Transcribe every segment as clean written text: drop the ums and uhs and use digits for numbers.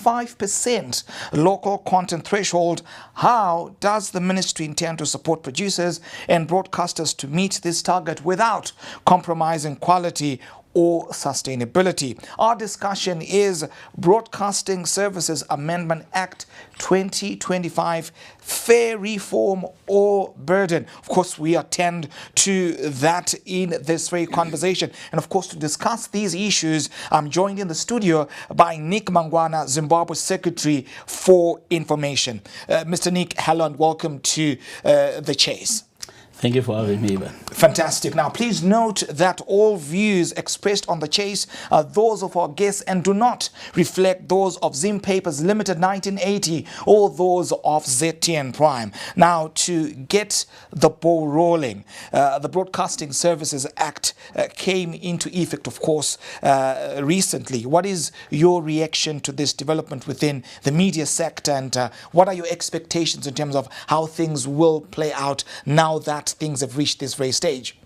25% local content threshold. How does the ministry intend to support producers and broadcasters to meet this target without compromising quality or sustainability? Our discussion is Broadcasting Services Amendment Act 2025, fair reform or burden. Of course, we attend to that in this very conversation. And of course, to discuss these issues, I'm joined in the studio by Nick Mangwana, Zimbabwe Secretary for Information. Mr. Nick, hello and welcome to The Chase. Thank you for having me, Ivan. Fantastic. Now, please note that all views expressed on The Chase are those of our guests and do not reflect those of Zim Papers Limited 1980 or those of ZTN Prime. Now, to get the ball rolling, the Broadcasting Services Act came into effect, of course, recently. What is your reaction to this development within the media sector, and what are your expectations in terms of how things will play out now that things have reached this very stage?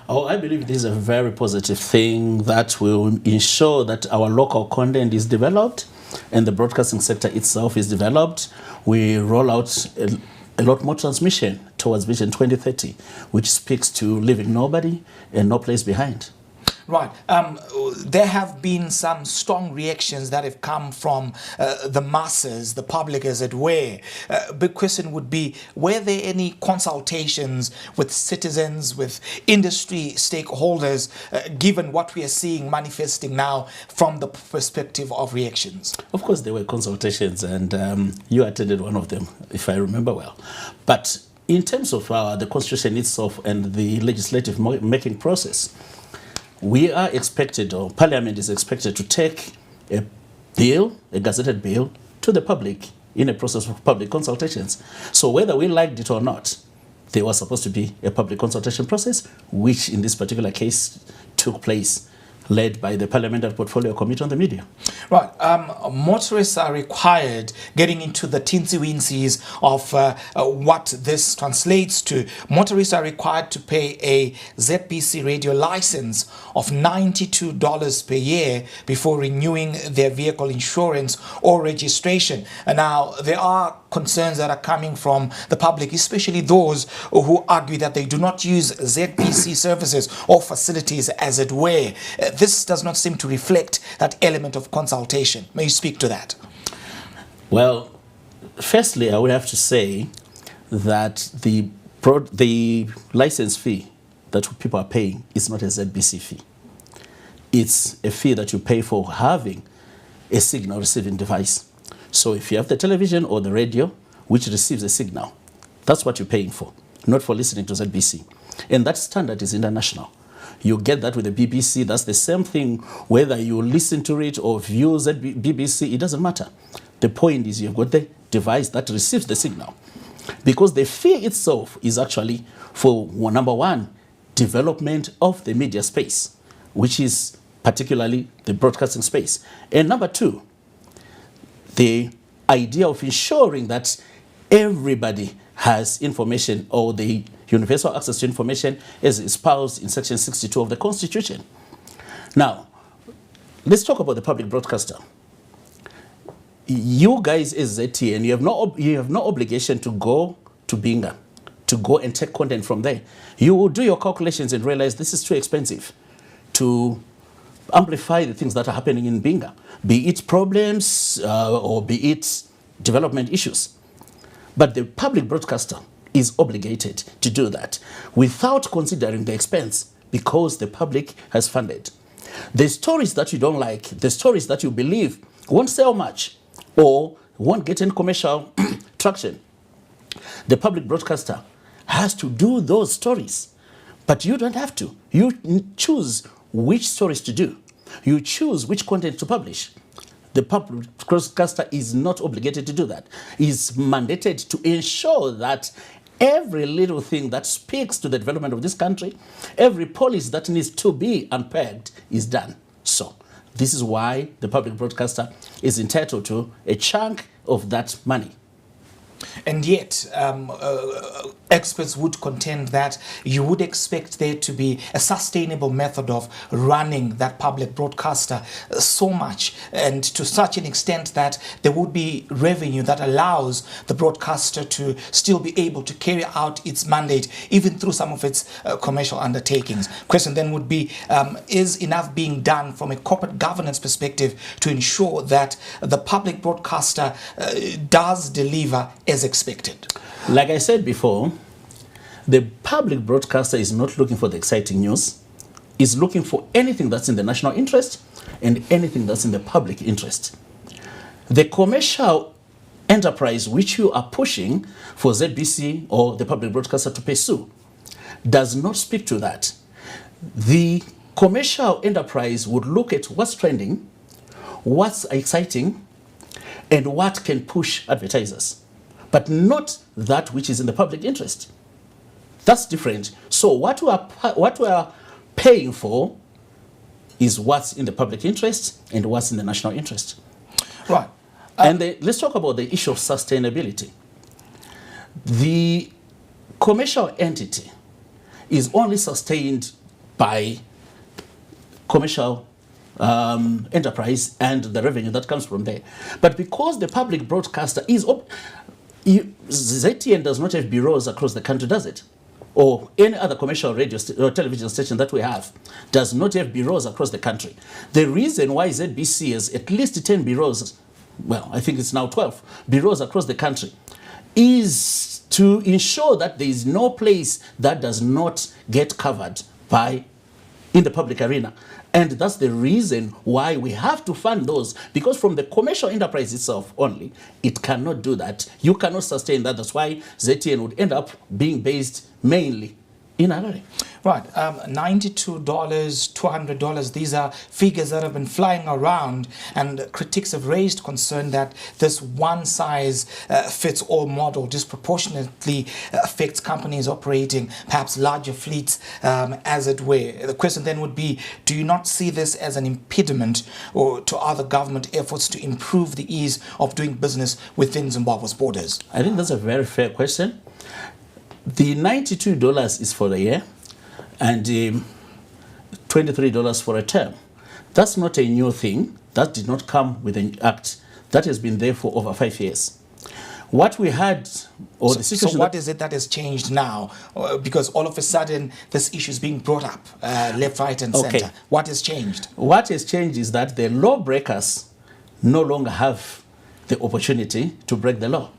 Oh, I believe this is a very positive thing that will ensure that our local content is developed and the broadcasting sector itself is developed. We roll out a lot more transmission towards Vision 2030, which speaks to leaving nobody and no place behind. Right. There have been some strong reactions that have come from the masses, the public, as it were. Big question would be, were there any consultations with citizens, with industry stakeholders, given what we are seeing manifesting now from the perspective of reactions? Of course, there were consultations, and you attended one of them, if I remember well. But in terms of the Constitution itself and the legislative making process, we are expected, or Parliament is expected, to take a bill, a gazetted bill, to the public in a process of public consultations. So whether we liked it or not, there was supposed to be a public consultation process, which in this particular case took place, led by the Parliamentary Portfolio Committee on the Media. Right. Motorists are required, getting into the teensy-weенsies of what this translates to. Motorists are required to pay a ZBC radio license of $92 per year before renewing their vehicle insurance or registration. And now, there are concerns that are coming from the public, especially those who argue that they do not use ZBC services or facilities, as it were. This does not seem to reflect that element of consultation. May you speak to that? Well, firstly, I would have to say that the license fee that people are paying is not a ZBC fee. It's a fee that you pay for having a signal receiving device. So if you have the television or the radio which receives a signal, that's what you're paying for, not for listening to ZBC. And that standard is international. You get that with the BBC. That's the same thing whether you listen to it or view BBC, it doesn't matter. The point is you've got the device that receives the signal. Because the fee itself is actually for, number one, development of the media space, which is particularly the broadcasting space. And number two, the idea of ensuring that everybody has information, or the universal access to information as espoused in Section 62 of the Constitution. Now, let's talk about the public broadcaster. You guys as ZTN, you have no obligation to go to Binga, to go and take content from there. You will do your calculations and realize this is too expensive to amplify the things that are happening in Binga, be it problems or be it development issues. But the public broadcaster is obligated to do that without considering the expense, because the public has funded. The stories that you don't like, the stories that you believe won't sell much or won't get any commercial traction, the public broadcaster has to do those stories. But you don't have to. You choose which stories to do. You choose which content to publish. The public broadcaster is not obligated to do that. He's mandated to ensure that every little thing that speaks to the development of this country, every policy that needs to be unpegged is done. So this is why the public broadcaster is entitled to a chunk of that money. And yet, experts would contend that you would expect there to be a sustainable method of running that public broadcaster so much and to such an extent that there would be revenue that allows the broadcaster to still be able to carry out its mandate even through some of its commercial undertakings. Question then would be, is enough being done from a corporate governance perspective to ensure that the public broadcaster does deliver as expected? Like I said before, the public broadcaster is not looking for the exciting news. Is looking for anything that's in the national interest and anything that's in the public interest. The commercial enterprise which you are pushing for ZBC or the public broadcaster to pursue does not speak to that. The commercial enterprise would look at what's trending, what's exciting, and what can push advertisers, but not that which is in the public interest. That's different. So what we are paying for is what's in the public interest and what's in the national interest. Right. Let's talk about the issue of sustainability. The commercial entity is only sustained by commercial enterprise and the revenue that comes from there. But because the public broadcaster is... ZTN does not have bureaus across the country, does it? Or any other commercial radio or television station that we have does not have bureaus across the country. The reason why ZBC has at least 10 bureaus, well, I think it's now 12 bureaus across the country, is to ensure that there is no place that does not get covered in the public arena. And that's the reason why we have to fund those, because from the commercial enterprise itself only, it cannot do that. You cannot sustain that. That's why ZTN would end up being based mainly in Harare. Right, $92, $200, these are figures that have been flying around, and critics have raised concern that this one-size-fits-all model disproportionately affects companies operating perhaps larger fleets, as it were. The question then would be, do you not see this as an impediment to other government efforts to improve the ease of doing business within Zimbabwe's borders? I think that's a very fair question. The $92 is for the year, and $23 for a term. That's not a new thing. That did not come with an act. That has been there for over 5 years. What we had, or the situation... So what is it that has changed now? Because all of a sudden, this issue is being brought up, left, right, and center. What has changed? What has changed is that the lawbreakers no longer have the opportunity to break the law.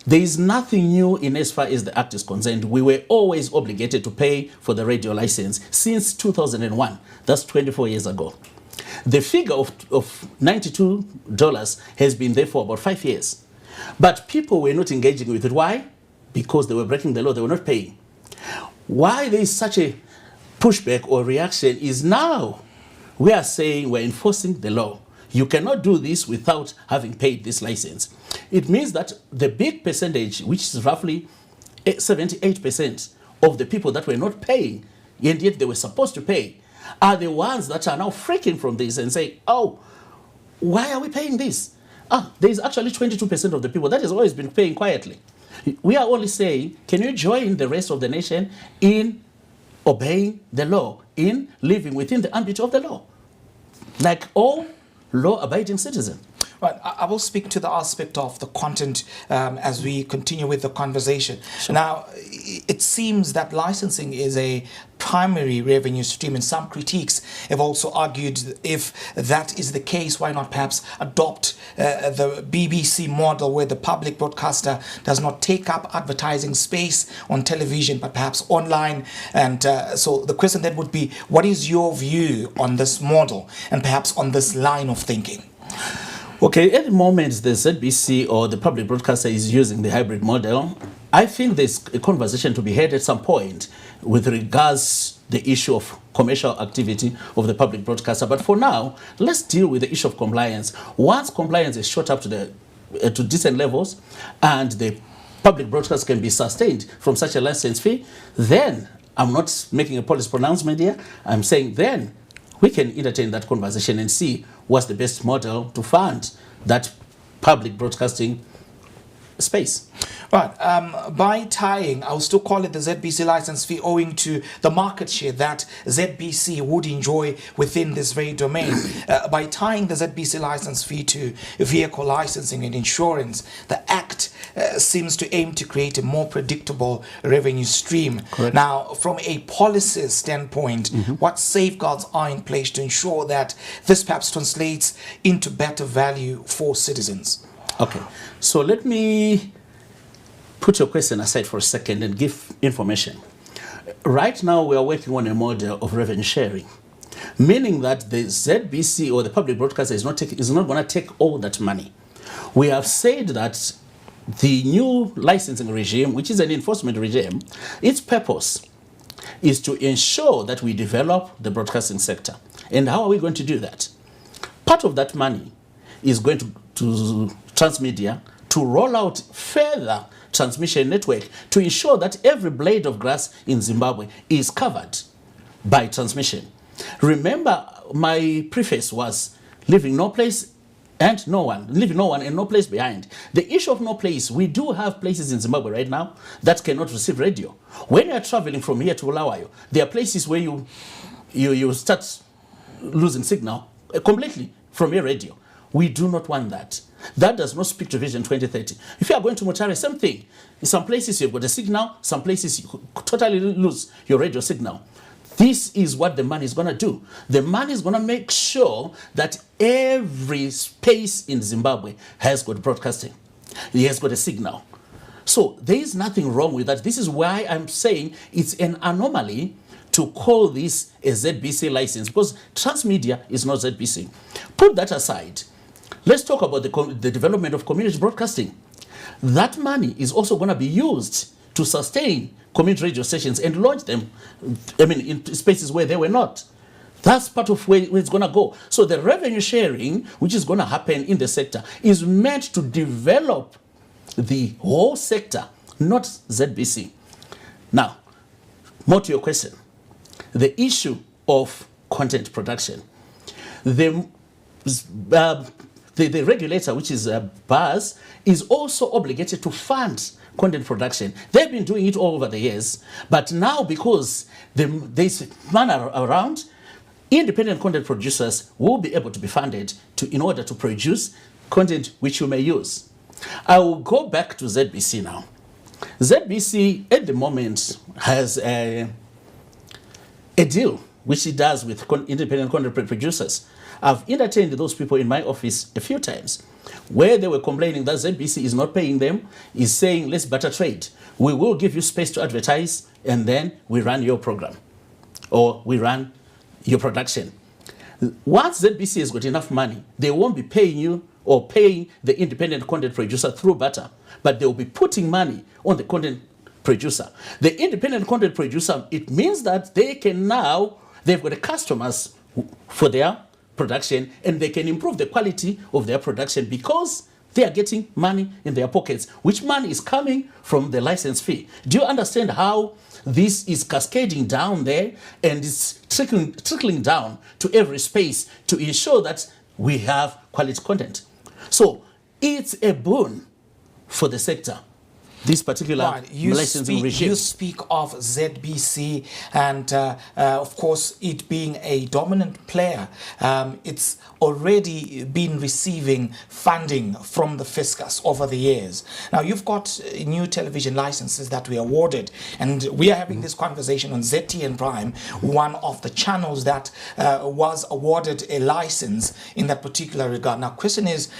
There is nothing new in as far as the Act is concerned. We were always obligated to pay for the radio license since 2001. That's 24 years ago. The figure of $92 has been there for about 5 years. But people were not engaging with it. Why? Because they were breaking the law. They were not paying. Why there is such a pushback or reaction is now we are saying we're enforcing the law. You cannot do this without having paid this license. It means that the big percentage, which is roughly 78% of the people that were not paying, and yet they were supposed to pay, are the ones that are now freaking from this and say, oh, why are we paying this? There's actually 22% of the people that has always been paying quietly. We are only saying, can you join the rest of the nation in obeying the law, in living within the ambit of the law, like all law-abiding citizen? Right, I will speak to the aspect of the content as we continue with the conversation. Sure. Now, it seems that licensing is a primary revenue stream, and some critiques have also argued if that is the case, why not perhaps adopt the BBC model where the public broadcaster does not take up advertising space on television but perhaps online. And so the question then would be, what is your view on this model and perhaps on this line of thinking? Okay, at the moment the ZBC or the public broadcaster is using the hybrid model. I think there's a conversation to be had at some point with regards the issue of commercial activity of the public broadcaster. But for now, let's deal with the issue of compliance. Once compliance is shot up to decent levels and the public broadcast can be sustained from such a license fee, then, I'm not making a policy pronouncement here, I'm saying then we can entertain that conversation and see what's the best model to fund that public broadcasting space. Right. By tying, I'll still call it the ZBC license fee owing to the market share that ZBC would enjoy within this very domain. By tying the ZBC license fee to vehicle licensing and insurance, the Act seems to aim to create a more predictable revenue stream. Correct. Now, from a policy standpoint, what safeguards are in place to ensure that this perhaps translates into better value for citizens? Okay, so let me put your question aside for a second and give information. Right now, we are working on a model of revenue sharing, meaning that the ZBC or the public broadcaster is not going to take all that money. We have said that the new licensing regime, which is an enforcement regime, its purpose is to ensure that we develop the broadcasting sector. And how are we going to do that? Part of that money is going to Transmedia to roll out further transmission network to ensure that every blade of grass in Zimbabwe is covered by transmission. Remember, my preface was leaving no place and no one, leaving no one and no place behind. The issue of no place, we do have places in Zimbabwe right now that cannot receive radio. When you are traveling from here to Bulawayo, there are places where you start losing signal completely from your radio. We do not want that. That does not speak to Vision 2030. If you are going to Mutare, same thing. In some places you've got a signal, some places you totally lose your radio signal. This is what the money is going to do. The money is going to make sure that every space in Zimbabwe has got broadcasting. It has got a signal. So there is nothing wrong with that. This is why I'm saying it's an anomaly to call this a ZBC license, because Transmedia is not ZBC. Put that aside. Let's talk about the development of community broadcasting. That money is also going to be used to sustain community radio stations and launch them, in spaces where they were not. That's part of where it's going to go. So the revenue sharing, which is going to happen in the sector, is meant to develop the whole sector, not ZBC. Now, more to your question. The issue of content production. The regulator, which is BAS, is also obligated to fund content production. They've been doing it all over the years, but now because there's money around, independent content producers will be able to be funded in order to produce content which you may use. I will go back to ZBC now. ZBC at the moment has a deal which it does with independent content producers. I've entertained those people in my office a few times where they were complaining that ZBC is not paying them, is saying, let's barter trade. We will give you space to advertise and then we run your program or we run your production. Once ZBC has got enough money, they won't be paying you or paying the independent content producer through barter, but they will be putting money on the content producer. The independent content producer, it means that they can now, they've got customers for their production and they can improve the quality of their production because they are getting money in their pockets, which money is coming from the license fee. Do you understand how this is cascading down there and it's trickling down to every space to ensure that we have quality content? So it's a boon for the sector, this particular licensing regime. You speak of ZBC and of course it being a dominant player. It's already been receiving funding from the fiscus over the years. Now you've got new television licenses that we awarded, and we are having this conversation on ZTN Prime, one of the channels that was awarded a license in that particular regard. Now question is,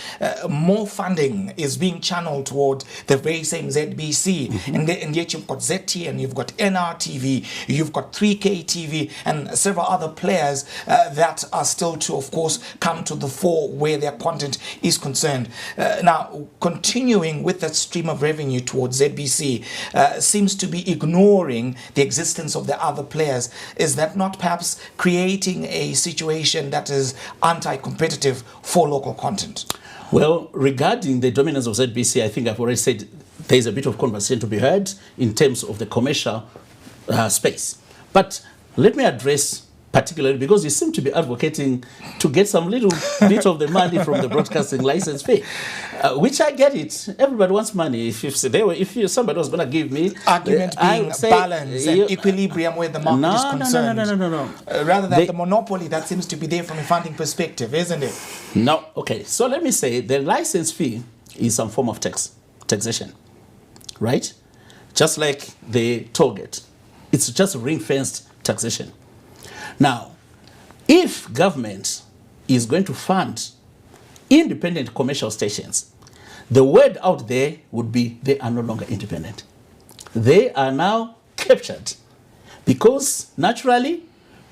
more funding is being channeled toward the very same ZBC, and yet you've got ZTN, you've got NRTV, you've got 3K TV and several other players that are still to, of course, come to the fore where their content is concerned. Now, continuing with that stream of revenue towards ZBC seems to be ignoring the existence of the other players. Is that not perhaps creating a situation that is anti-competitive for local content? Well, regarding the dominance of ZBC, I think I've already said there's a bit of conversation to be heard in terms of the commercial space. But let me address particularly because you seem to be advocating to get some little bit of the money from the broadcasting license fee, which I get it. Everybody wants money. If somebody was going to give me argument I being would say, balance and equilibrium where the market is concerned, no. rather than the monopoly that seems to be there from a funding perspective, isn't it? No. Okay. So let me say the license fee is some form of taxation, right? Just like the toll gate, it's just ring-fenced taxation. Now, if government is going to fund independent commercial stations, the word out there would be they are no longer independent. They are now captured because naturally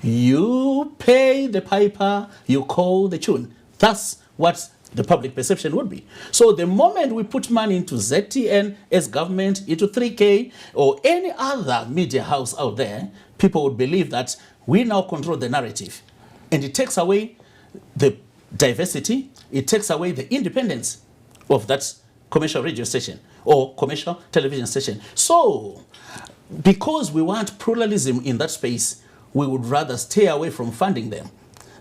you pay the piper, you call the tune. That's what the public perception would be. So the moment we put money into ZTN as government, into 3K or any other media house out there, people would believe that we now control the narrative. And it takes away the diversity, it takes away the independence of that commercial radio station or commercial television station. So, because we want pluralism in that space, we would rather stay away from funding them.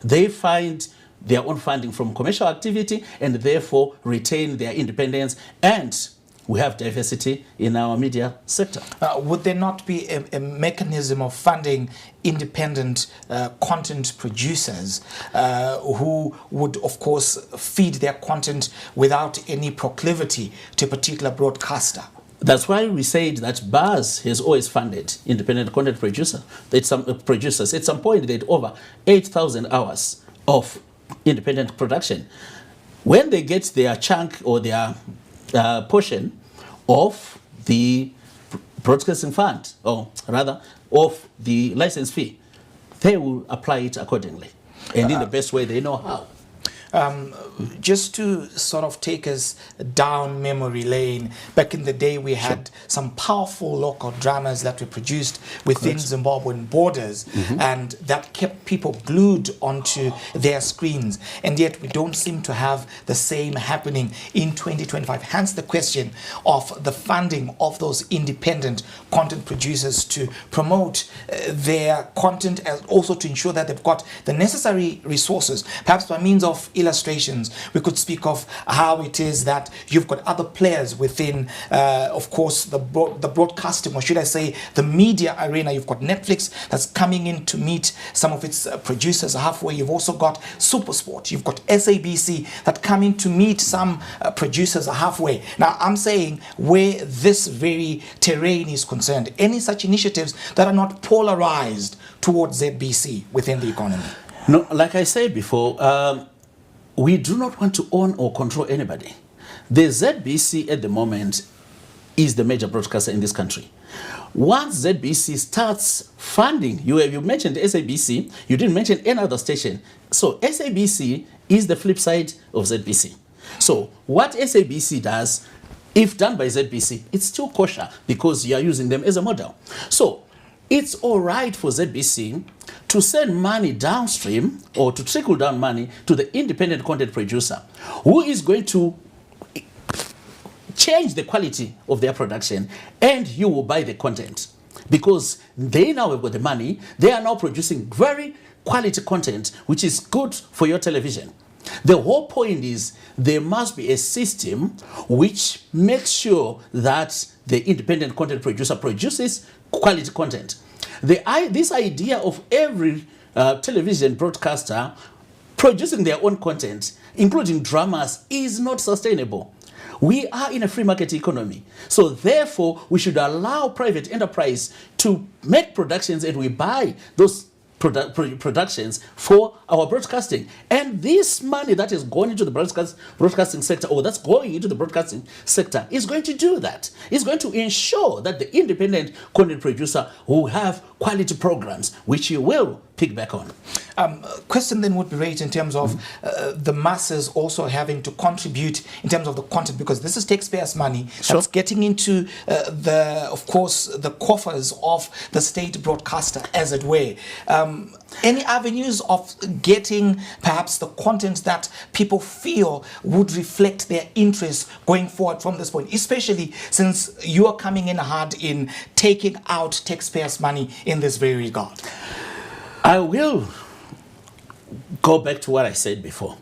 They find their own funding from commercial activity and therefore retain their independence, and we have diversity in our media sector. Would there not be a mechanism of funding independent content producers who would, of course, feed their content without any proclivity to a particular broadcaster? That's why we said that Buzz has always funded independent content producers. At some point, they had over 8,000 hours of independent production. When they get their chunk or their portion of the broadcasting fund, or rather of the license fee, they will apply it accordingly and in the best way they know how. Just to sort of take us down memory lane, back in the day we had some powerful local dramas that were produced within Zimbabwean borders, and that kept people glued onto their screens, and yet we don't seem to have the same happening in 2025. Hence the question of the funding of those independent content producers to promote their content and also to ensure that they've got the necessary resources, perhaps by means of illustrations. We could speak of how it is that you've got other players within, of course, the broadcasting, or should I say, the media arena. You've got Netflix that's coming in to meet some of its producers halfway. You've also got SuperSport. You've got SABC that come in to meet some producers halfway. Now, I'm saying where this very terrain is concerned, any such initiatives that are not polarized towards ZBC within the economy. No, like I said before, we do not want to own or control anybody. The ZBC at the moment is the major broadcaster in this country. Once ZBC starts funding, you mentioned SABC, you didn't mention any other station. So SABC is the flip side of ZBC. So what SABC does, if done by ZBC, it's still kosher because you are using them as a model. So it's all right for ZBC to send money downstream or to trickle down money to the independent content producer who is going to change the quality of their production, and you will buy the content because they now have got the money. They are now producing very quality content which is good for your television. The whole point is there must be a system which makes sure that the independent content producer produces quality content. This idea of every television broadcaster producing their own content, including dramas, is not sustainable. We are in a free market economy. So therefore, we should allow private enterprise to make productions, and we buy those productions for our broadcasting. And this money that is going into the broadcasting sector, or that's going into the broadcasting sector, is going to do that. It's going to ensure that the independent content producer will have quality programs, which you will pick back on. Question then would be raised in terms of the masses also having to contribute in terms of the content, because this is taxpayers' money that's getting into of course, the coffers of the state broadcaster, as it were. Any avenues of getting perhaps the content that people feel would reflect their interests going forward from this point, especially since you are coming in hard in taking out taxpayers' money in this very regard? I will go back to what I said before.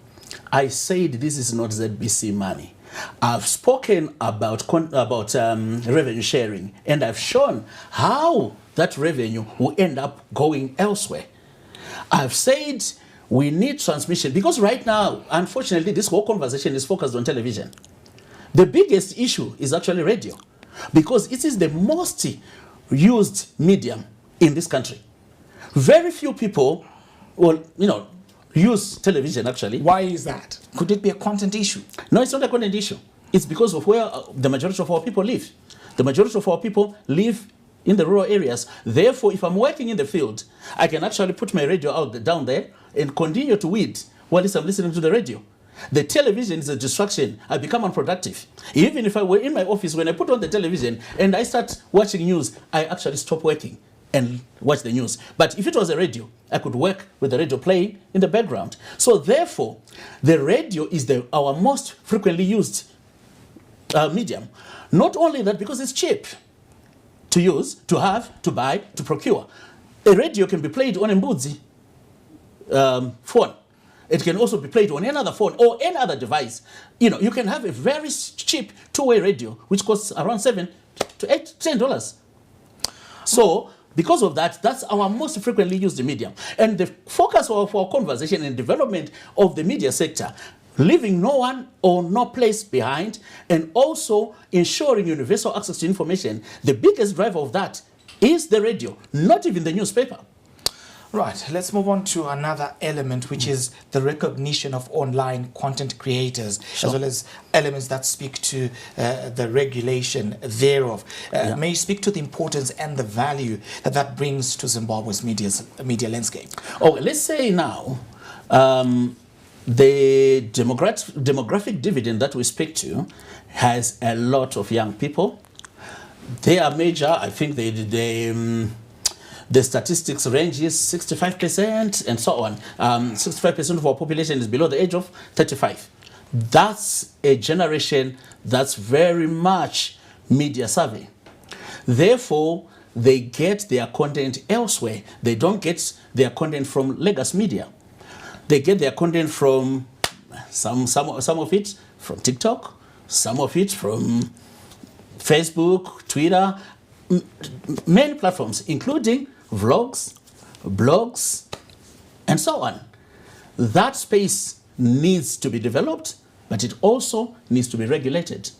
I said this is not ZBC money. I've spoken about revenue sharing, and I've shown how that revenue will end up going elsewhere. I've said we need transmission, because right now, unfortunately, this whole conversation is focused on television. The biggest issue is actually radio, because it is the most used medium in this country. Very few people, use television actually. Why is that? Could it be a content issue? No, it's not a content issue. It's because of where the majority of our people live. The majority of our people live in the rural areas. Therefore, if I'm working in the field, I can actually put my radio down there and continue to weed while I'm listening to the radio. The television is a distraction. I become unproductive. Even if I were in my office, when I put on the television and I start watching news, I actually stop working and watch the news. But if it was a radio, I could work with the radio playing in the background. So therefore, the radio is our most frequently used medium. Not only that, because it's cheap to use, to have, to buy, to procure. A radio can be played on a Mbudzi phone. It can also be played on another phone or any other device. You can have a very cheap two-way radio, which costs around $7 to $10. So, because of that, that's our most frequently used medium. And the focus of our conversation and development of the media sector, leaving no one or no place behind, and also ensuring universal access to information, the biggest driver of that is the radio, not even the newspaper. Right, let's move on to another element, which is the recognition of online content creators, Sure. as well as elements that speak to the regulation thereof. May you speak to the importance and the value that brings to Zimbabwe's media landscape? Oh, let's say now, the demographic dividend that we speak to has a lot of young people. They are major. I think the statistics ranges 65% and so on. 65% of our population is below the age of 35. That's a generation that's very much media savvy. Therefore, they get their content elsewhere. They don't get their content from legacy media. They get their content from some of it from TikTok, some of it from Facebook, Twitter, many platforms, including vlogs, blogs, and so on. That space needs to be developed, but it also needs to be regulated.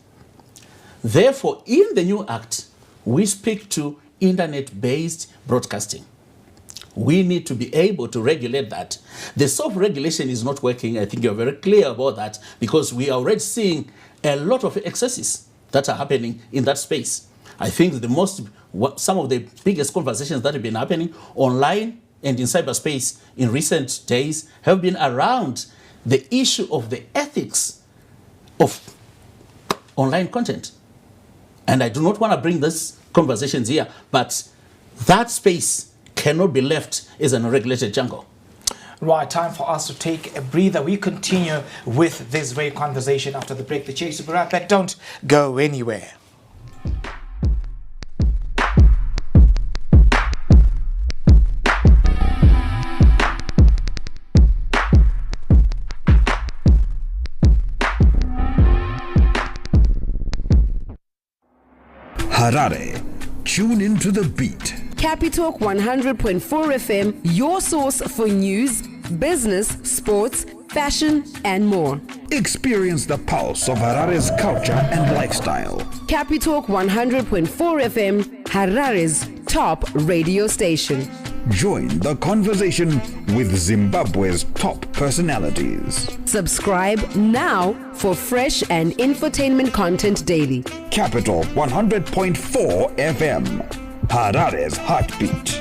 Therefore, in the new act, we speak to internet-based broadcasting. We need to be able to regulate that. The self-regulation is not working. I think you're very clear about that, because we are already seeing a lot of excesses that are happening in that space. I think some of the biggest conversations that have been happening online and in cyberspace in recent days have been around the issue of the ethics of online content. And I do not want to bring these conversations here, but that space cannot be left as an unregulated jungle. Right, time for us to take a breather. We continue with this very conversation after the break. The Chase will be right back. Don't go anywhere. Harare. Tune into the beat. Capitalk 100.4 FM, your source for news, business, sports, fashion, and more. Experience the pulse of Harare's culture and lifestyle. Capitalk 100.4 FM, Harare's top radio station. Join the conversation with Zimbabwe's top personalities. Subscribe now for fresh and infotainment content daily. Capital 100.4 FM, Harare's heartbeat.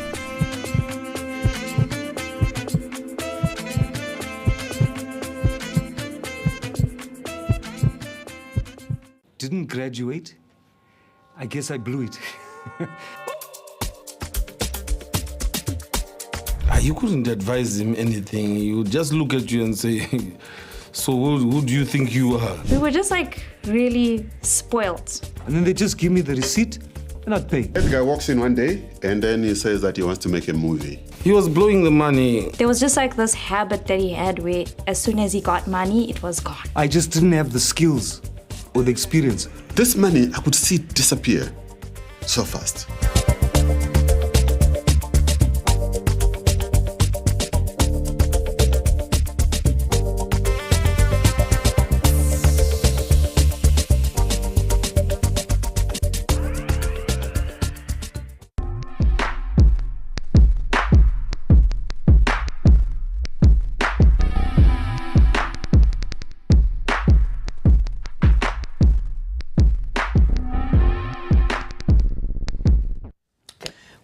Didn't graduate. I guess I blew it. You couldn't advise him anything. He would just look at you and say, so who do you think you are? We were just really spoilt. And then they just give me the receipt and I'd pay. That guy walks in one day and then he says that he wants to make a movie. He was blowing the money. There was just like this habit that he had where as soon as he got money, it was gone. I just didn't have the skills or the experience. This money, I could see it disappear so fast.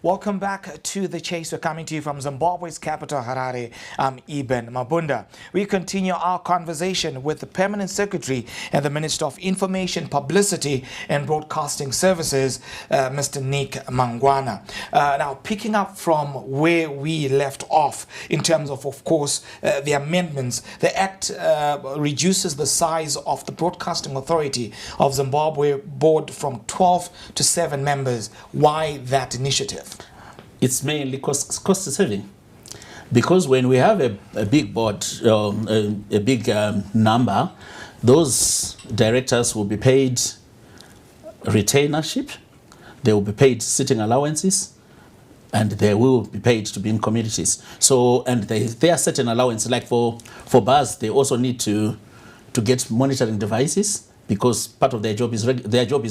Welcome back to The Chase. We're coming to you from Zimbabwe's capital, Harare. I'm Eben Mabunda. We continue our conversation with the Permanent Secretary and the Minister of Information, Publicity and Broadcasting Services, Mr. Nick Mangwana. Now, picking up from where we left off in terms of course, the amendments, the Act reduces the size of the Broadcasting Authority of Zimbabwe board from 12 to 7 members. Why that initiative? It's mainly cost saving, because when we have a big board, a big number, those directors will be paid retainership, they will be paid sitting allowances, and they will be paid to be in communities. So, and there are certain allowances, like for bars, they also need to get monitoring devices, because part of their job is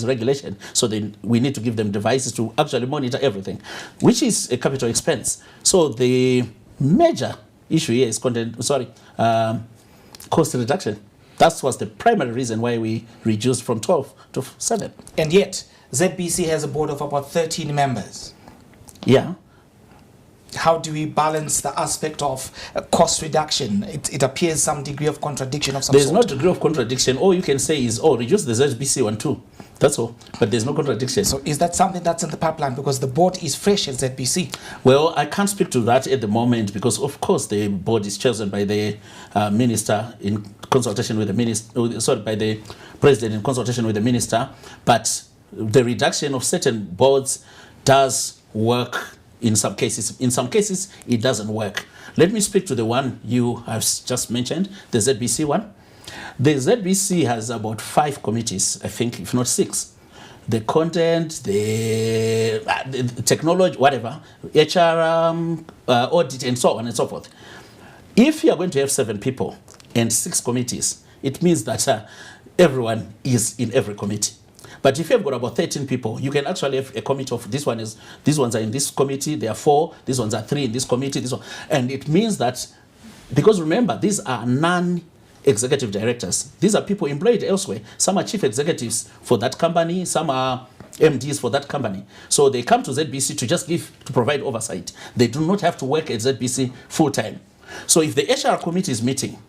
regulation. So we need to give them devices to actually monitor everything, which is a capital expense. So the major issue here is cost reduction. That was the primary reason why we reduced from 12 to 7. And yet, ZBC has a board of about 13 members. Yeah. How do we balance the aspect of cost reduction? It appears some degree of contradiction of some There's sort. no degree of contradiction. All you can say is, reduce the ZBC one too. That's all. But there's no contradiction. So is that something that's in the pipeline? Because the board is fresh at ZBC. Well, I can't speak to that at the moment, because of course the board is chosen by the minister in consultation with the minister, by the president in consultation with the minister. But the reduction of certain boards does work. In some cases, it doesn't work. Let me speak to the one you have just mentioned, the ZBC one. The ZBC has about 5 committees, I think, if not 6. The content, the technology, whatever, HR, audit, and so on and so forth. If you are going to have 7 people and 6 committees, it means that everyone is in every committee. But if you've got about 13 people, you can actually have a committee of these ones are in this committee, there are 4, these ones are 3 in this committee, this one. And it means that, because remember, these are non-executive directors. These are people employed elsewhere. Some are chief executives for that company, some are MDs for that company. So they come to ZBC to provide oversight. They do not have to work at ZBC full time. So if the HR committee is meeting,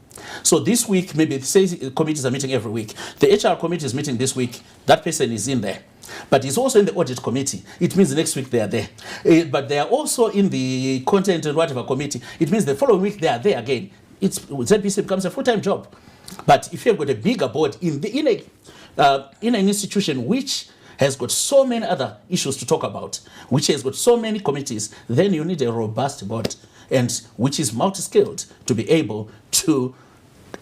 so this week, maybe say committees are meeting every week. The HR committee is meeting this week. That person is in there. But he's also in the audit committee. It means next week they are there. But they are also in the content and whatever committee. It means the following week they are there again. ZBC becomes a full-time job. But if you've got a bigger board in an institution which has got so many other issues to talk about, which has got so many committees, then you need a robust board, and which is multi-skilled to be able to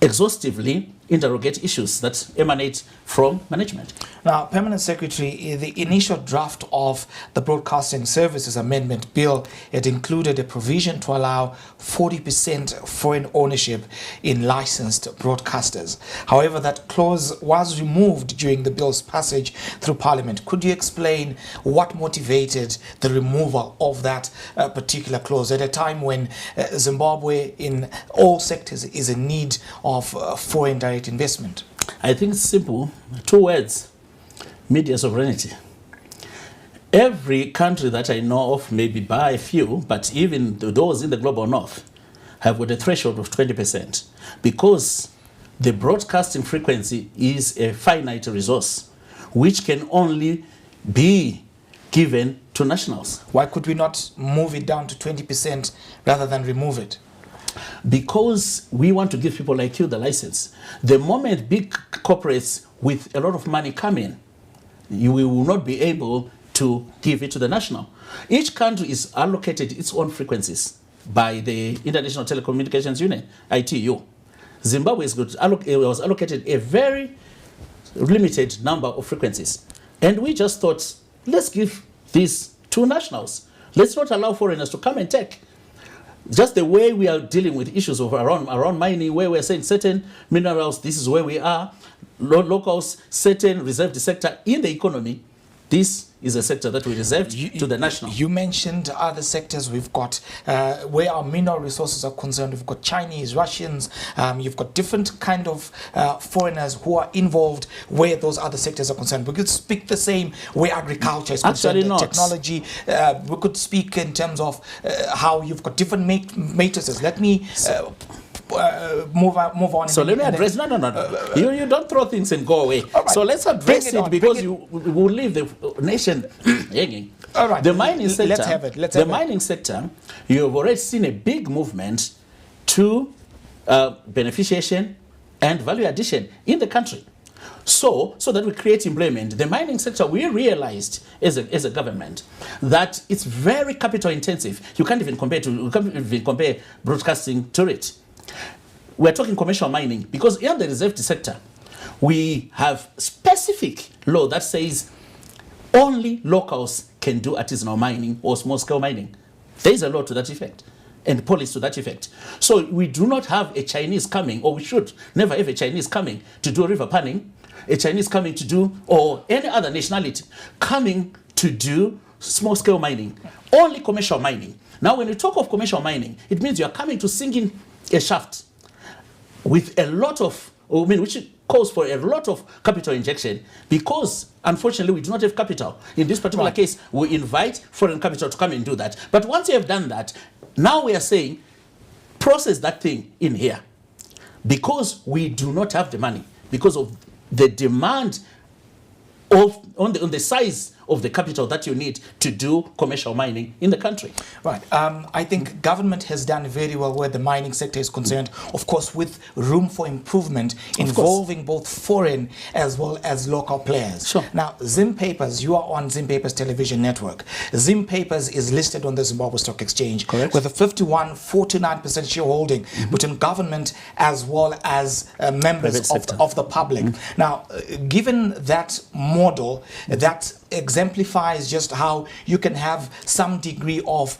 exhaustively interrogate issues that emanate from management. Now, Permanent Secretary, the initial draft of the Broadcasting Services Amendment Bill, it included a provision to allow 40% foreign ownership in licensed broadcasters. However, that clause was removed during the bill's passage through Parliament. Could you explain what motivated the removal of that particular clause at a time when Zimbabwe in all sectors is in need of foreign direct investment? I think it's simple. 2 words: media sovereignty. Every country that I know of, maybe by a few, but even those in the global north, have got a threshold of 20%, because the broadcasting frequency is a finite resource which can only be given to nationals. Why could we not move it down to 20% rather than remove it? Because we want to give people like you the license. The moment big corporates with a lot of money come in, you will not be able to give it to the national. Each country is allocated its own frequencies. by the International Telecommunications Union, ITU. Zimbabwe was allocated a very limited number of frequencies. And we just thought, let's give these to nationals. Let's not allow foreigners to come and take. Just the way we are dealing with issues of around mining, where we're saying certain minerals, this is where we are, locals, certain reserved sector in the economy, this is a sector that we reserved to the national. You mentioned other sectors we've got where our mineral resources are concerned. We've got Chinese, Russians, you've got different kind of foreigners who are involved where those other sectors are concerned. We could speak the same where agriculture is concerned, Actually not. technology. We could speak in terms of how you've got different matrices. Let me move on. So let me address. No. You don't throw things and go away. Right. So let's address Bring it on, because you will leave the nation hanging. All right. The mining sector. Let's have it. The mining sector. You have already seen a big movement to beneficiation and value addition in the country. So that we create employment. The mining sector, we realized as a government that it's very capital intensive. You can't even compare broadcasting to it. We're talking commercial mining because in the reserved sector, we have specific law that says only locals can do artisanal mining or small-scale mining. There is a law to that effect and policy to that effect. So we do not have a Chinese coming, or we should never have a Chinese coming to do river panning, a Chinese coming to do, or any other nationality coming to do small-scale mining. Only commercial mining. Now, when you talk of commercial mining, it means you are coming to sink in a shaft with a lot of, which calls for a lot of capital injection because, unfortunately, we do not have capital. In this particular case, we invite foreign capital to come and do that. But once you have done that, now we are saying, process that thing in here because we do not have the money because of the demand on the size of the capital that you need to do commercial mining in the country. Right. I think government has done very well where the mining sector is concerned, of course, with room for improvement involving both foreign as well as local players. Sure. Now, Zim Papers, you are on Zim Papers television network. Zim Papers is listed on the Zimbabwe Stock Exchange. Correct. With a 51-49% shareholding between government as well as members of the public. Now, given that model, that exemplifies just how you can have some degree of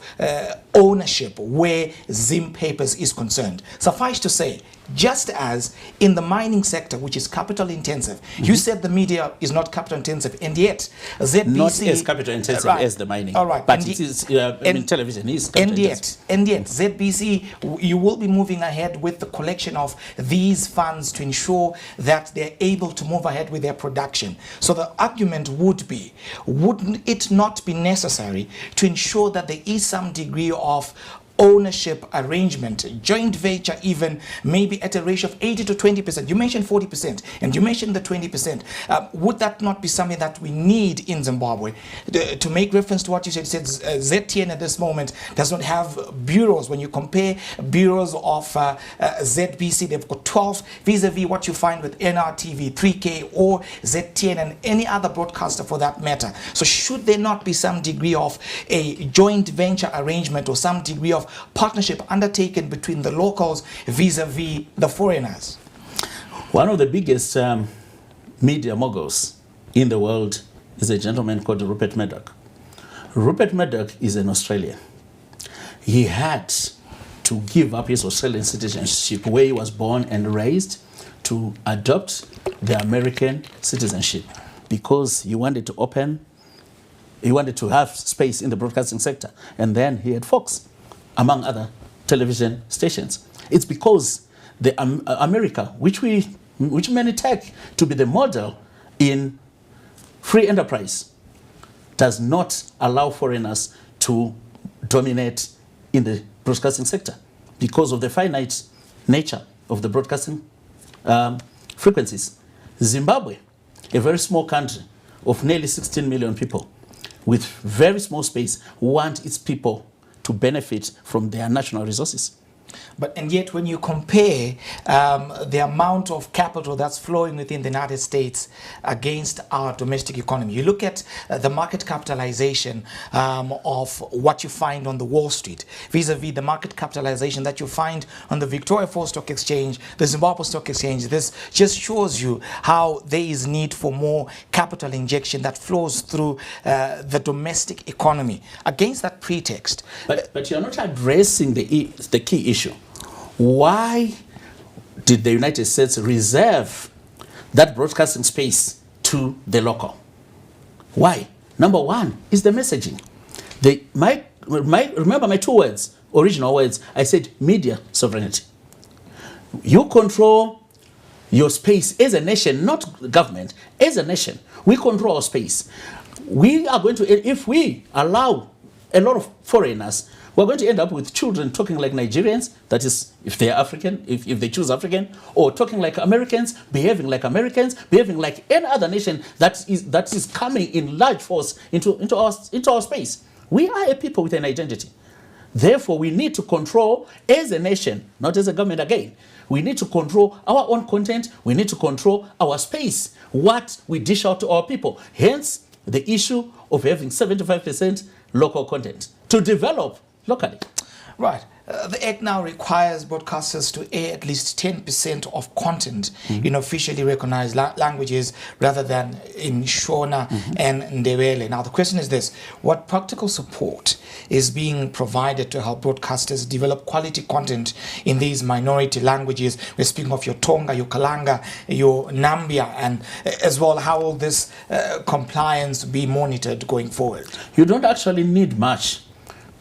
ownership where Zim Papers is concerned. Suffice to say, just as in the mining sector, which is capital intensive, you said the media is not capital intensive, and yet ZBC... Not as capital intensive as the mining. All right. But it is, television is capital intensive. And yet, ZBC, you will be moving ahead with the collection of these funds to ensure that they're able to move ahead with their production. So the argument would be, wouldn't it not be necessary to ensure that there is some degree of ownership arrangement, joint venture even, maybe at a ratio of 80 to 20%. You mentioned 40% and you mentioned the 20%. Would that not be something that we need in Zimbabwe? To make reference to what you said, ZTN at this moment does not have bureaus. When you compare bureaus of ZBC, they've got 12 vis-a-vis what you find with NRTV, 3K or ZTN and any other broadcaster for that matter. So should there not be some degree of a joint venture arrangement or some degree of partnership undertaken between the locals vis-a-vis the foreigners? One of the biggest media moguls in the world is a gentleman called Rupert Murdoch. Rupert Murdoch is an Australian. He had to give up his Australian citizenship where he was born and raised to adopt the American citizenship because he wanted to have space in the broadcasting sector. And then he had Fox, among other television stations. It's because the America, which many take to be the model in free enterprise, does not allow foreigners to dominate in the broadcasting sector because of the finite nature of the broadcasting frequencies. Zimbabwe, a very small country of nearly 16 million people with very small space, want its people to benefit from their national resources. And yet, when you compare the amount of capital that's flowing within the United States against our domestic economy, you look at the market capitalization of what you find on the Wall Street vis-a-vis the market capitalization that you find on the Victoria Falls Stock Exchange, the Zimbabwe Stock Exchange. This just shows you how there is need for more capital injection that flows through the domestic economy. Against that pretext, but you're not addressing the key issue. Why did the United States reserve that broadcasting space to the local? Why? Number one is the messaging. Remember my two words, original words. I said media sovereignty. You control your space as a nation, not government. As a nation, we control our space. We are going to, if we allow a lot of foreigners, we're going to end up with children talking like Nigerians, that is, if they are African, if they choose African, or talking like Americans, behaving like any other nation that is coming in large force into our space. We are a people with an identity. Therefore, we need to control as a nation, not as a government again. We need to control our own content. We need to control our space, what we dish out to our people. Hence, the issue of having 75% local content to develop locally. Right. The Act now requires broadcasters to air at least 10% of content in officially recognized languages rather than in Shona and Ndebele. Now, the question is this: what practical support is being provided to help broadcasters develop quality content in these minority languages? We're speaking of your Tonga, your Kalanga, your Nambia, and as well, how will this compliance be monitored going forward? You don't actually need much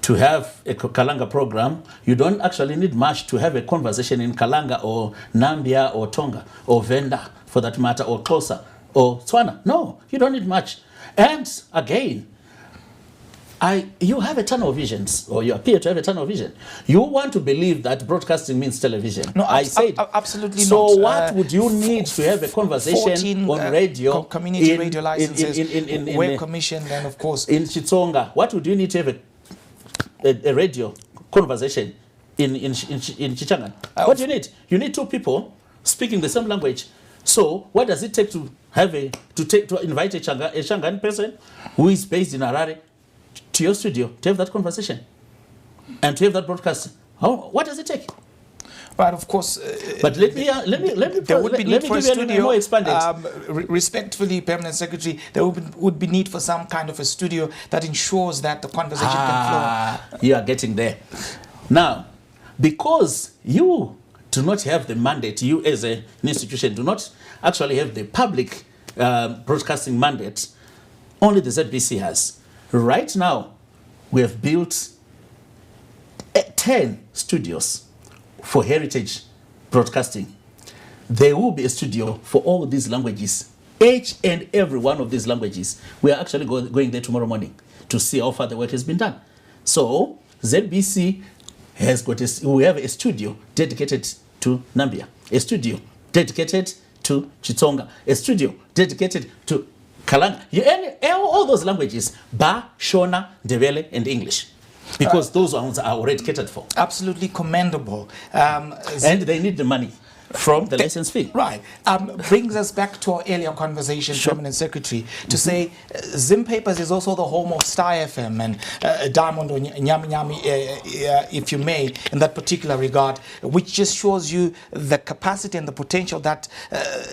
to have a Kalanga program. You don't actually need much to have a conversation in Kalanga or Nambia or Tonga or Venda, for that matter, or Xhosa or Tswana. No, you don't need much. And again, you have a tunnel vision, or you appear to have a tunnel vision. You want to believe that broadcasting means television. No, I said absolutely so not. So what would you need to have a conversation on radio? Community radio licenses, web commission, and of course in Chitsonga. What would you need to have a radio conversation in Chichangan? What do you need? You need two people speaking the same language. So what does it take to have to invite a Shangan person who is based in Harare to your studio to have that conversation and to have that broadcast? What does it take? Right, of course. But let me there would be need for a studio. More expanded. Respectfully, Permanent Secretary, there would be need for some kind of a studio that ensures that the conversation can flow. You are getting there. Now, because you do not have the mandate, you as an institution do not actually have the public broadcasting mandate, only the ZBC has. Right now, we have built 10 studios for heritage broadcasting. There will be a studio for all of these languages, each and every one of these languages. We are actually going there tomorrow morning to see how far the work has been done. So ZBC has we have a studio dedicated to Nambia, a studio dedicated to Chitonga, a studio dedicated to Kalanga. All those languages, Ba, Shona, Ndebele, and English. Because those ones are already catered for. Absolutely commendable. And they need the money from the license fee. Right. Brings us back to our earlier conversation, Permanent Secretary, to say Zim Papers is also the home of Star FM and Diamond or Nyami Nyami, if you may, in that particular regard, which just shows you the capacity and the potential that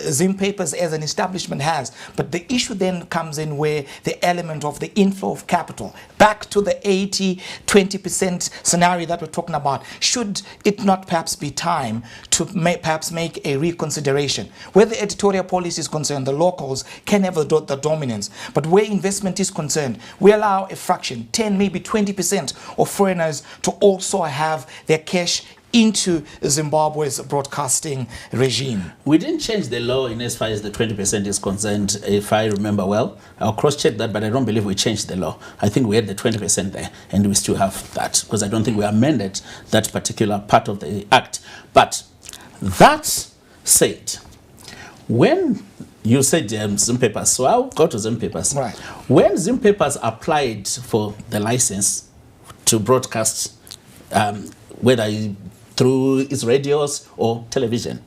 Zim Papers as an establishment has. But the issue then comes in where the element of the inflow of capital, back to the 80-20% scenario that we're talking about, should it not perhaps be time to perhaps make a reconsideration? Where the editorial policy is concerned, the locals can have the dominance, but where investment is concerned, we allow a fraction, 10, maybe 20% of foreigners to also have their cash into Zimbabwe's broadcasting regime. We didn't change the law in as far as the 20% is concerned, if I remember well. I'll cross-check that, but I don't believe we changed the law. I think we had the 20% there, and we still have that, because I don't think we amended that particular part of the act. But that said, when you said Zim Papers, so I'll go to Zim Papers. Right. When Zim Papers applied for the license to broadcast, whether through its radios or television.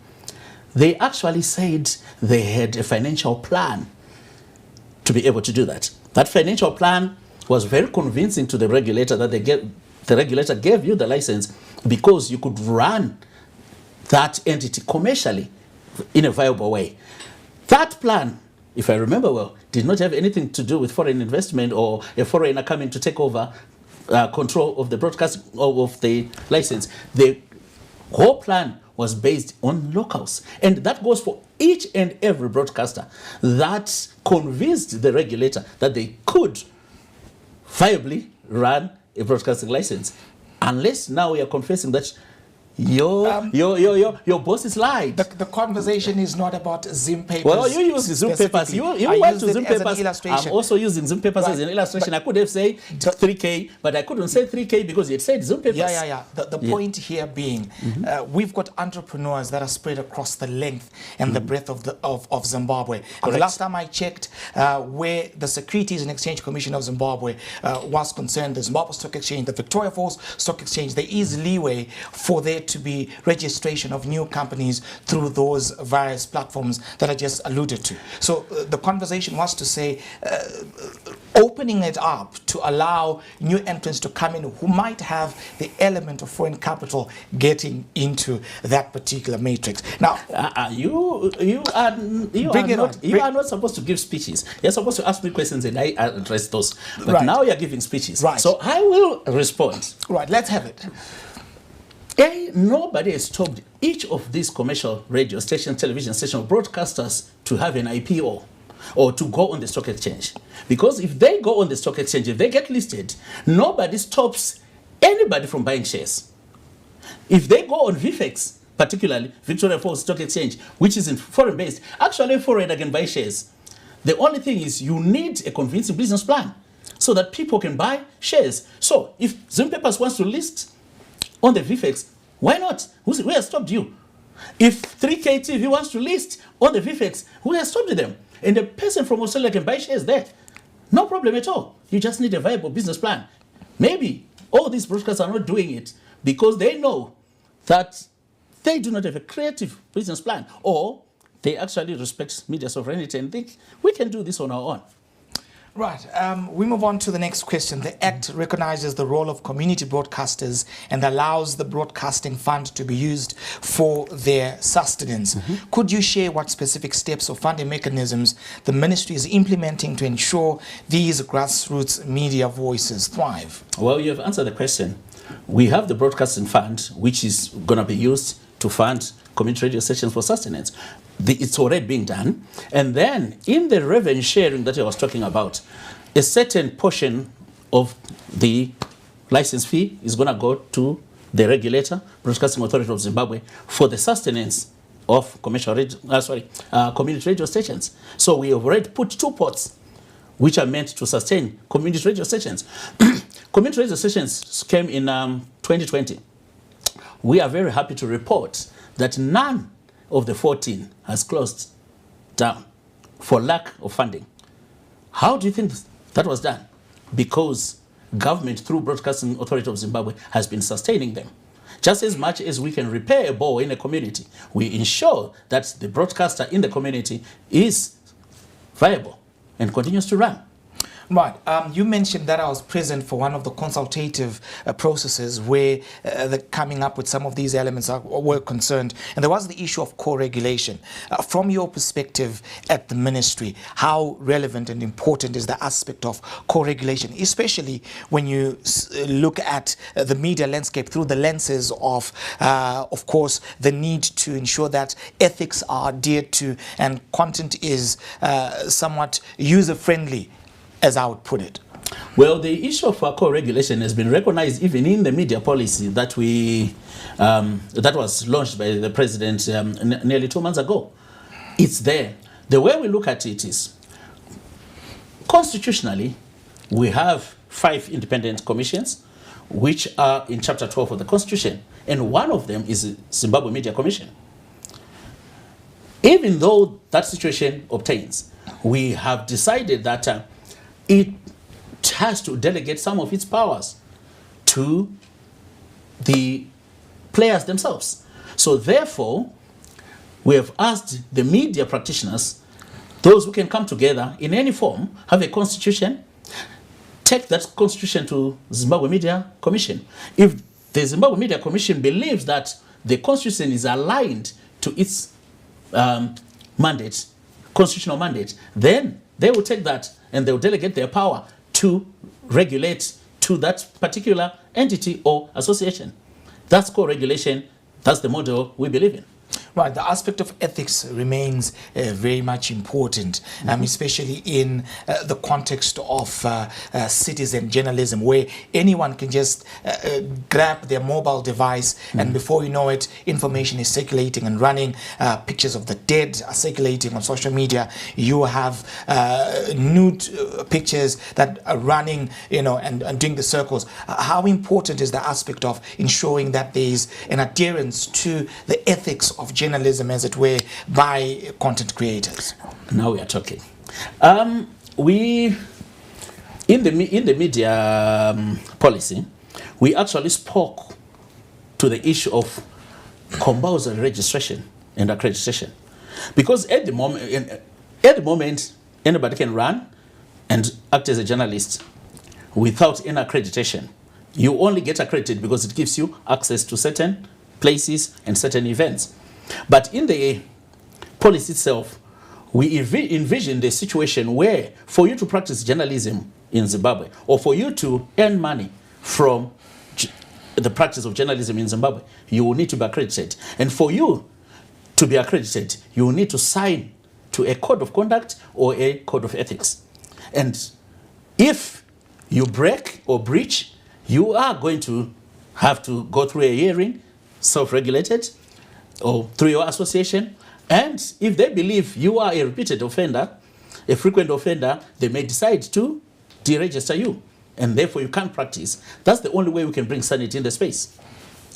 They actually said they had a financial plan to be able to do that. That financial plan was very convincing to the regulator that the regulator gave you the license because you could run that entity commercially in a viable way. That plan, if I remember well, did not have anything to do with foreign investment or a foreigner coming to take over control of the broadcast of the license. The whole plan was based on locals. And that goes for each and every broadcaster that convinced the regulator that they could viably run a broadcasting license. Unless now we are confessing that your boss is lied. The conversation is not about Zim papers. Well, you use the Zoom papers. You went to Zoom papers. I'm also using Zoom papers as an illustration. I could have said 3K, but I couldn't say 3K because it said Zoom papers. Yeah. The point here being, we've got entrepreneurs that are spread across the length and the breadth of Zimbabwe. And the last time I checked, where the Securities and Exchange Commission of Zimbabwe was concerned, the Zimbabwe Stock Exchange, the Victoria Falls Stock Exchange, there is leeway for there to be registration of new companies through those various platforms that I just alluded to. So the conversation was to say, opening it up to allow new entrants to come in who might have the element of foreign capital getting into that particular matrix. Now, you are not supposed to give speeches. You're supposed to ask me questions and I address those. But now you're giving speeches. Right. So I will respond. Right, let's have it. Nobody has stopped each of these commercial radio stations, television stations, broadcasters to have an IPO or to go on the stock exchange. Because if they go on the stock exchange, if they get listed, nobody stops anybody from buying shares. If they go on VFX, particularly Victoria Falls Stock Exchange, which is in foreign-based, actually a foreigner can buy shares. The only thing is you need a convincing business plan so that people can buy shares. So if Zoom Papers wants to list on the VFX, why not? Who has stopped you? If 3K TV wants to list on the VFX, who has stopped them? And the person from Australia can buy shares there. No problem at all. You just need a viable business plan. Maybe all these broadcasters are not doing it because they know that they do not have a creative business plan, or they actually respect media sovereignty and think we can do this on our own. Right. We move on to the next question. The Act recognizes the role of community broadcasters and allows the broadcasting fund to be used for their sustenance. Could you share what specific steps or funding mechanisms the ministry is implementing to ensure these grassroots media voices thrive? Well, you have answered the question. We have the broadcasting fund, which is going to be used to fund community radio stations for sustenance. It's already being done. And then in the revenue sharing that I was talking about, a certain portion of the license fee is going to go to the regulator, Broadcasting Authority of Zimbabwe, for the sustenance of community radio stations. So we have already put 2 pots which are meant to sustain community radio stations. Community radio stations came in 2020. We are very happy to report that none of the 14 has closed down for lack of funding. How do you think that was done? Because government, through Broadcasting Authority of Zimbabwe, has been sustaining them. Just as much as we can repair a bore in a community, we ensure that the broadcaster in the community is viable and continues to run. Right. You mentioned that I was present for one of the consultative processes where the coming up with some of these elements were concerned. And there was the issue of co-regulation. From your perspective at the ministry, how relevant and important is the aspect of co-regulation, especially when you look at the media landscape through the lenses of course, the need to ensure that ethics are adhered to and content is somewhat user-friendly, as I would put it? Well, the issue of co-regulation has been recognized even in the media policy that that was launched by the president nearly 2 months ago. It's there. The way we look at it is, constitutionally, we have 5 independent commissions, which are in Chapter 12 of the Constitution, and one of them is the Zimbabwe Media Commission. Even though that situation obtains, we have decided that it has to delegate some of its powers to the players themselves. So therefore, we have asked the media practitioners, those who can come together in any form, have a constitution, take that constitution to Zimbabwe Media Commission. If the Zimbabwe Media Commission believes that the constitution is aligned to its mandate, constitutional mandate, then they will take that and they will delegate their power to regulate to that particular entity or association. That's co-regulation. That's the model we believe in. Right, the aspect of ethics remains very much important, especially in the context of citizen journalism, where anyone can just grab their mobile device and before you know it, information is circulating and running. Pictures of the dead are circulating on social media. You have nude pictures that are running, and doing the circles. How important is the aspect of ensuring that there is an adherence to the ethics of journalism, as it were, by content creators? Now we are talking. We in the media policy, we actually spoke to the issue of compulsory registration and accreditation, because at the moment anybody can run and act as a journalist without any accreditation. You only get accredited because it gives you access to certain places and certain events. But in the policy itself, we envision the situation where for you to practice journalism in Zimbabwe, or for you to earn money from the practice of journalism in Zimbabwe, you will need to be accredited. And for you to be accredited, you will need to sign to a code of conduct or a code of ethics. And if you break or breach, you are going to have to go through a hearing, self-regulated, or through your association. And if they believe you are a repeated offender, a frequent offender, they may decide to deregister you, and therefore you can't practice. That's the only way we can bring sanity in the space.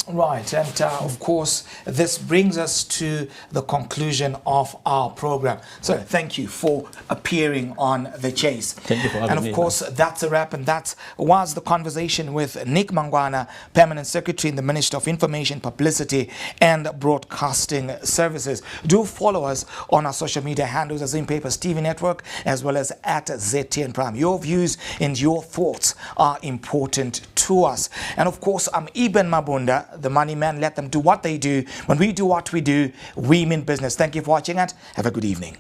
Right, and of course, this brings us to the conclusion of our program. So thank you for appearing on The Chase. Thank you for having me. And of course, that's a wrap, and that was the conversation with Nick Mangwana, Permanent Secretary in the Ministry of Information, Publicity and Broadcasting Services. Do follow us on our social media handles as In Papers TV Network, as well as at ZTN Prime. Your views and your thoughts are important to us. And of course, I'm Eben Mabunda, the money man. Let them do what they do. When we do what we do, we mean business. Thank you for watching and have a good evening.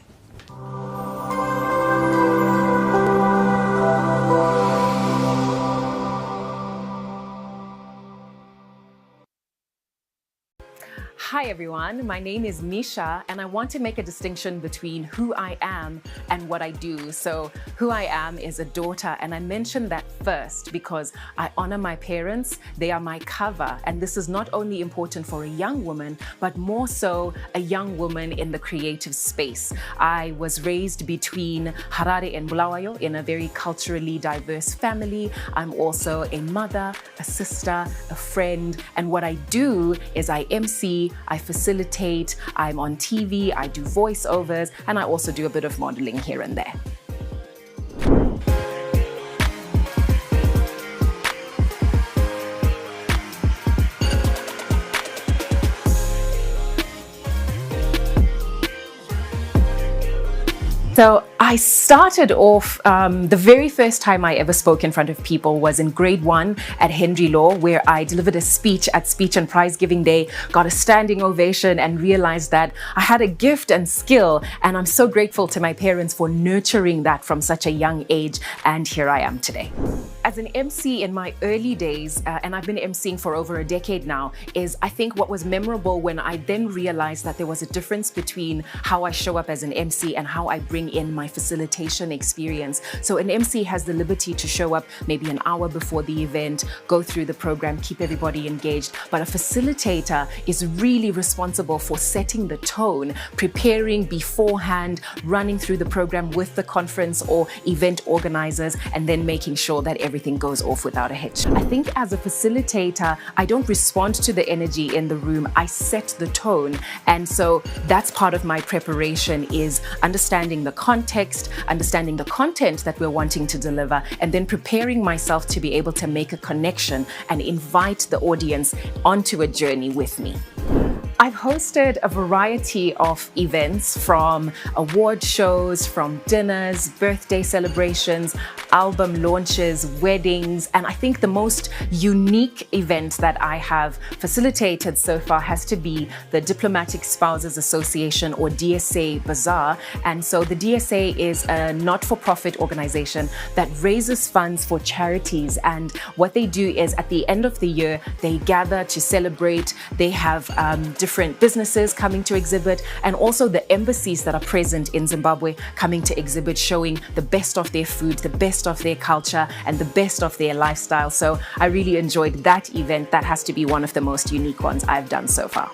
Hi everyone, my name is Nisha and I want to make a distinction between who I am and what I do. So who I am is a daughter, and I mention that first because I honor my parents. They are my cover, and this is not only important for a young woman, but more so a young woman in the creative space. I was raised between Harare and Bulawayo in a very culturally diverse family. I'm also a mother, a sister, a friend, and what I do is I MC, I facilitate, I'm on TV, I do voiceovers, and I also do a bit of modeling here and there. So I started off, the very first time I ever spoke in front of people was in grade 1 at Henry Law, where I delivered a speech at Speech and Prize Giving Day, got a standing ovation, and realized that I had a gift and skill. And I'm so grateful to my parents for nurturing that from such a young age. And here I am today. As an MC in my early days, and I've been MCing for over a decade now, is I think what was memorable when I then realized that there was a difference between how I show up as an MC and how I bring in my facilitation experience. So an MC has the liberty to show up maybe an hour before the event, go through the program, keep everybody engaged. But a facilitator is really responsible for setting the tone, preparing beforehand, running through the program with the conference or event organizers, and then making sure that everyone everything goes off without a hitch. I think as a facilitator, I don't respond to the energy in the room, I set the tone. And so that's part of my preparation, is understanding the context, understanding the content that we're wanting to deliver, and then preparing myself to be able to make a connection and invite the audience onto a journey with me. I've hosted a variety of events, from award shows, from dinners, birthday celebrations, album launches, weddings, and I think the most unique event that I have facilitated so far has to be the Diplomatic Spouses Association, or DSA Bazaar. And so the DSA is a not-for-profit organization that raises funds for charities, and what they do is at the end of the year they gather to celebrate. They have different businesses coming to exhibit, and also the embassies that are present in Zimbabwe coming to exhibit, showing the best of their food, the best of their culture, and the best of their lifestyle. So I really enjoyed that event. That has to be one of the most unique ones I've done so far.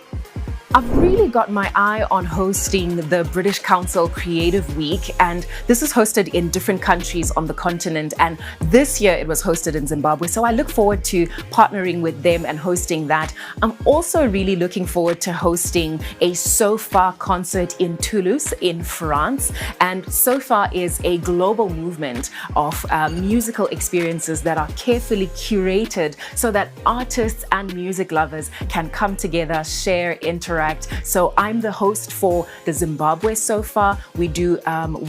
I've really got my eye on hosting the British Council Creative Week, and this is hosted in different countries on the continent, and this year it was hosted in Zimbabwe, so I look forward to partnering with them and hosting that. I'm also really looking forward to hosting a SOFA concert in Toulouse in France, and SOFA is a global movement of musical experiences that are carefully curated so that artists and music lovers can come together, share, interact. So I'm the host for the Zimbabwe SOFA. We do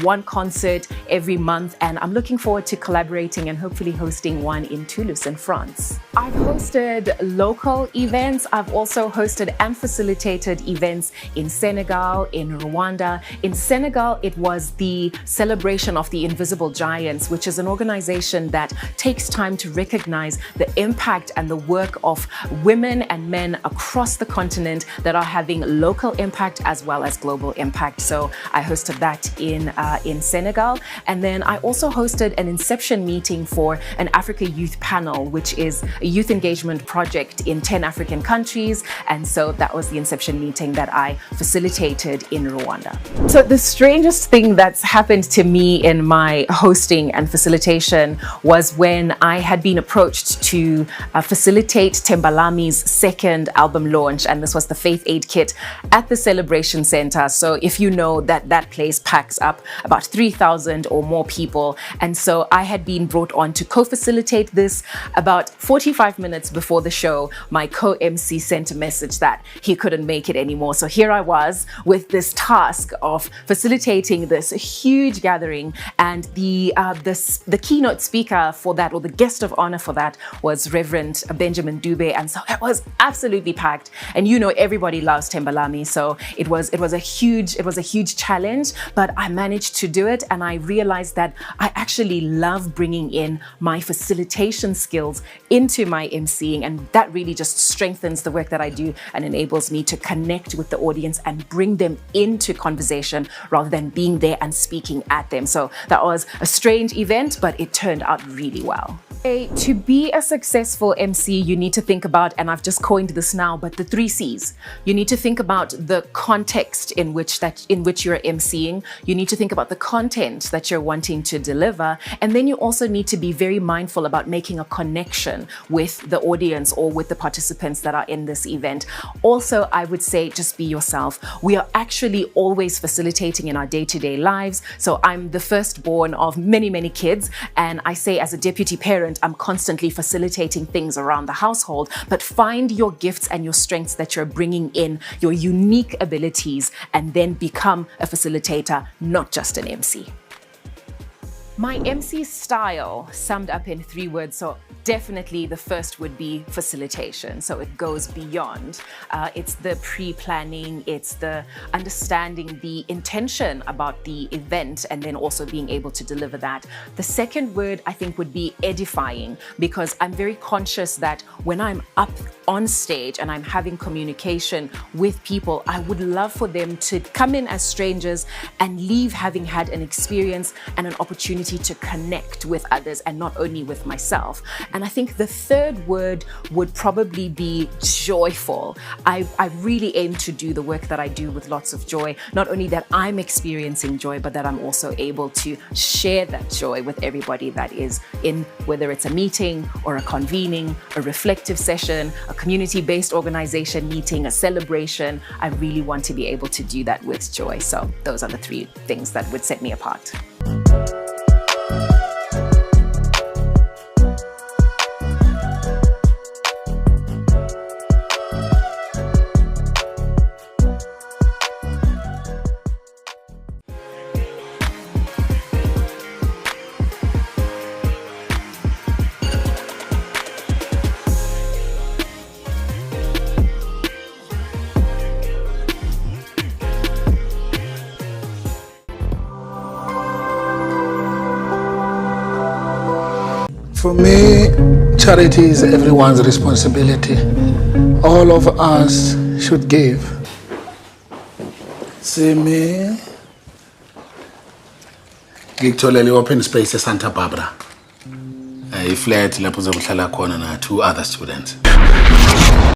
one concert every month, and I'm looking forward to collaborating and hopefully hosting one in Toulouse in France. I've hosted local events. I've also hosted and facilitated events in Senegal, in Rwanda. In Senegal, it was the celebration of the Invisible Giants, which is an organization that takes time to recognize the impact and the work of women and men across the continent that are having local impact as well as global impact. So I hosted that in Senegal. And then I also hosted an inception meeting for an Africa Youth Panel, which is a youth engagement project in 10 African countries. And so that was the inception meeting that I facilitated in Rwanda. So the strangest thing that's happened to me in my hosting and facilitation was when I had been approached to facilitate Tembalami's second album launch, and this was the Faith Aid Kit at the Celebration Center. So if you know that place packs up about 3,000 or more people. And so I had been brought on to co-facilitate this. About 45 minutes before the show, my co-MC sent a message that he couldn't make it anymore. So here I was with this task of facilitating this huge gathering, and the keynote speaker for that, or the guest of honor for that, was Reverend Benjamin Dube. And so it was absolutely packed. And you know, everybody loves Tembalami, so it was a huge challenge, but I managed to do it, and I realized that I actually love bringing in my facilitation skills into my emceeing, and that really just strengthens the work that I do and enables me to connect with the audience and bring them into conversation rather than being there and speaking at them. So that was a strange event, but it turned out really well. To be a successful MC, you need to think about, and I've just coined this now, but the 3 C's. You need to think about the context in which you're emceeing. You need to think about the content that you're wanting to deliver, and then you also need to be very mindful about making a connection with the audience or with the participants that are in this event. Also, I would say just be yourself. We are actually always facilitating in our day-to-day lives. So I'm the firstborn of many, many kids, and I say as a deputy parent, I'm constantly facilitating things around the household, but find your gifts and your strengths that you're bringing in, your unique abilities, and then become a facilitator, not just an MC. My MC style summed up in 3 words. So definitely the first would be facilitation. So it goes beyond. It's the pre-planning, it's the understanding the intention about the event, and then also being able to deliver that. The second word I think would be edifying, because I'm very conscious that when I'm up on stage and I'm having communication with people, I would love for them to come in as strangers and leave having had an experience and an opportunity ability to connect with others and not only with myself. And I think the third word would probably be joyful. I really aim to do the work that I do with lots of joy, not only that I'm experiencing joy, but that I'm also able to share that joy with everybody that is in, whether it's a meeting or a convening, a reflective session, a community-based organization meeting, a celebration. I really want to be able to do that with joy. So those are the three things that would set me apart. For me, charity is everyone's responsibility. All of us should give. See me? Ngikutholele open space eSanta Barbara. I flat lapho zokuhlala khona na 2 other students.